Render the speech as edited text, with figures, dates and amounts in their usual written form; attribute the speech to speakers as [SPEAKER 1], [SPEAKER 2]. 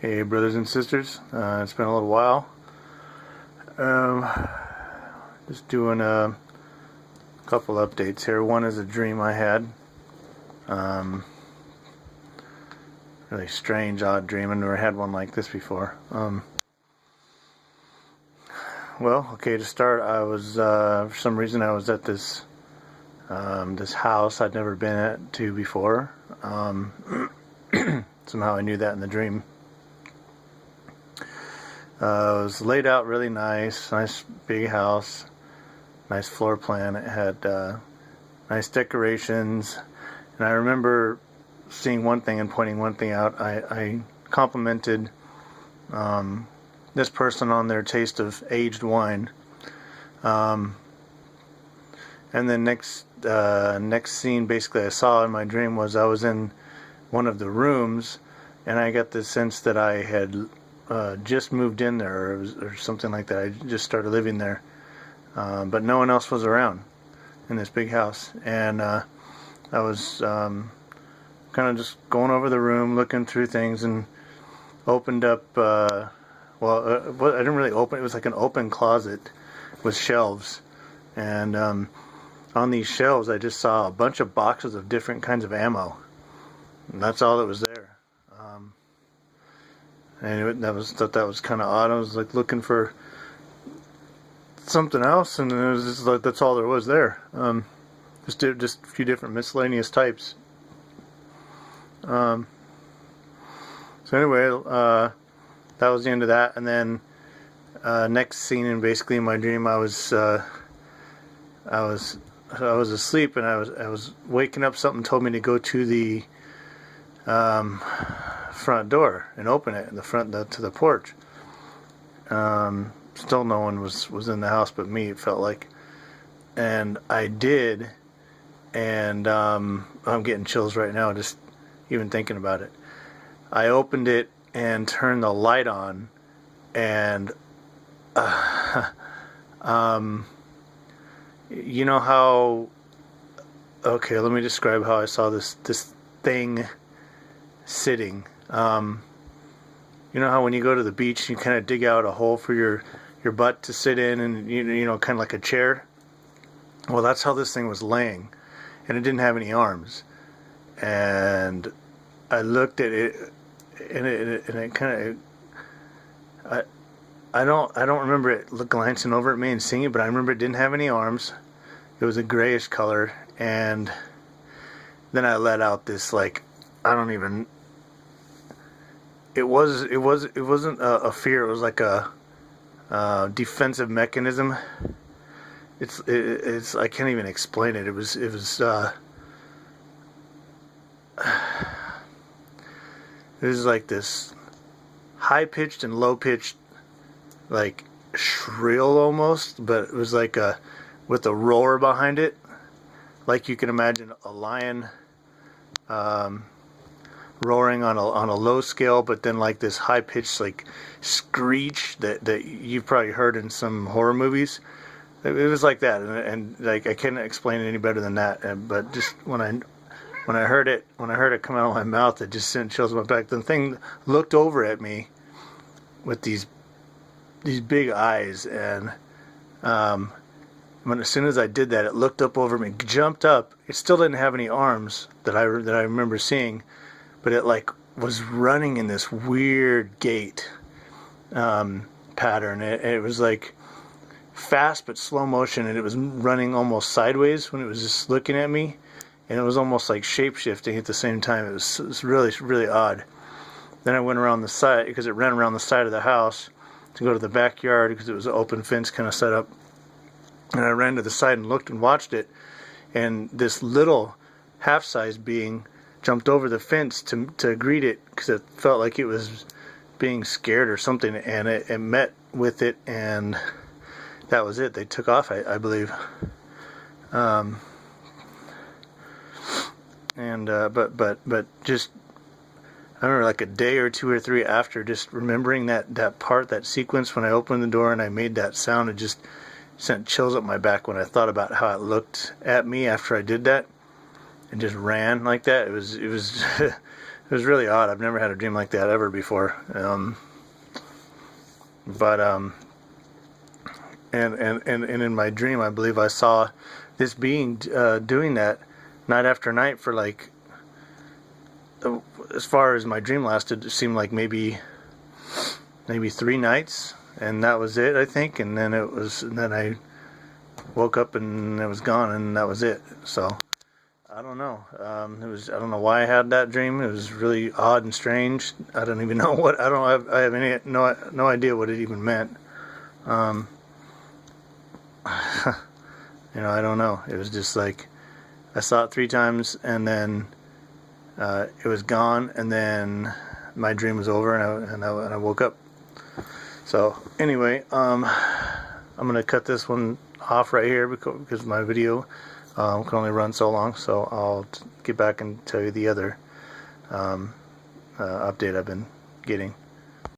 [SPEAKER 1] Hey, brothers and sisters. It's been a little while. Um, just doing a couple updates here. One is a dream I had. Really strange, odd dream. I never had one like this before. To start, I was for some reason I was at this house I'd never been to before. Somehow I knew that in the dream. It was laid out really nice big house, nice floor plan. It had nice decorations, and I remember seeing one thing and pointing one thing out. I complimented this person on their taste of aged wine, and then next scene basically I saw in my dream was I was in one of the rooms, and I got the sense that I had just moved in there or something like that. I just started living there, but no one else was around in this big house, and I was kind of just going over the room, looking through things, and opened up. I didn't really open. It was like an open closet with shelves, and on these shelves, I just saw a bunch of boxes of different kinds of ammo, and that's all that was there. And that was kind of odd. I was like looking for something else, and it was just like that's all there was there. Just a few different miscellaneous types. So anyway, that was the end of that. And then next scene, and basically in my dream, I was asleep, and I was waking up. Something told me to go to the front door and open it in the front to the porch. Still no one was in the house but me, it felt like, and I did, and I'm getting chills right now just even thinking about it. I opened it and turned the light on, and you know how, okay, let me describe how I saw this thing sitting. You know how when you go to the beach, you kind of dig out a hole for your butt to sit in, and you know, kind of like a chair. Well, that's how this thing was laying, and it didn't have any arms. And I looked at it, and it kind of, I don't remember it glancing over at me and seeing it, but I remember it didn't have any arms. It was a grayish color, and then I let out this, like, I don't even. It wasn't a fear. It was like a defensive mechanism. It's I can't even explain it. It was like this high pitched and low pitched, like shrill almost, but it was like with a roar behind it, like you can imagine a lion roaring on a low scale, but then like this high pitched like screech that you've probably heard in some horror movies. It was like that, and like I can't explain it any better than that. But just when I heard it come out of my mouth, it just sent chills on my back. The thing looked over at me with these big eyes, and as soon as I did that, it looked up over me, jumped up. It still didn't have any arms that I remember seeing, but it like was running in this weird gait pattern. It was like fast but slow motion, and it was running almost sideways when it was just looking at me, and it was almost like shape-shifting at the same time. It was really, really odd. Then I went around the side, because it ran around the side of the house to go to the backyard, because it was an open fence kind of set up, and I ran to the side and looked and watched it, and this little half-sized being jumped over the fence to greet it, because it felt like it was being scared or something, and it met with it, and that was it. They took off, I believe. But just, I remember like a day or two or three after, just remembering that sequence when I opened the door and I made that sound. It just sent chills up my back when I thought about how it looked at me after I did that and just ran like that. It was it was really odd. I've never had a dream like that ever before. And in my dream, I believe I saw this being doing that night after night for like, as far as my dream lasted, it seemed like maybe 3 nights, and that was it, I think. And then I woke up and it was gone, and that was it. So I don't know. I don't know why I had that dream. It was really odd and strange. I don't even know what. I have no idea what it even meant. I don't know. It was just like I saw it 3 times, and then it was gone, and then my dream was over, and I woke up. So anyway, I'm gonna cut this one off right here because my video can only run so long. So I'll get back and tell you the other update I've been getting.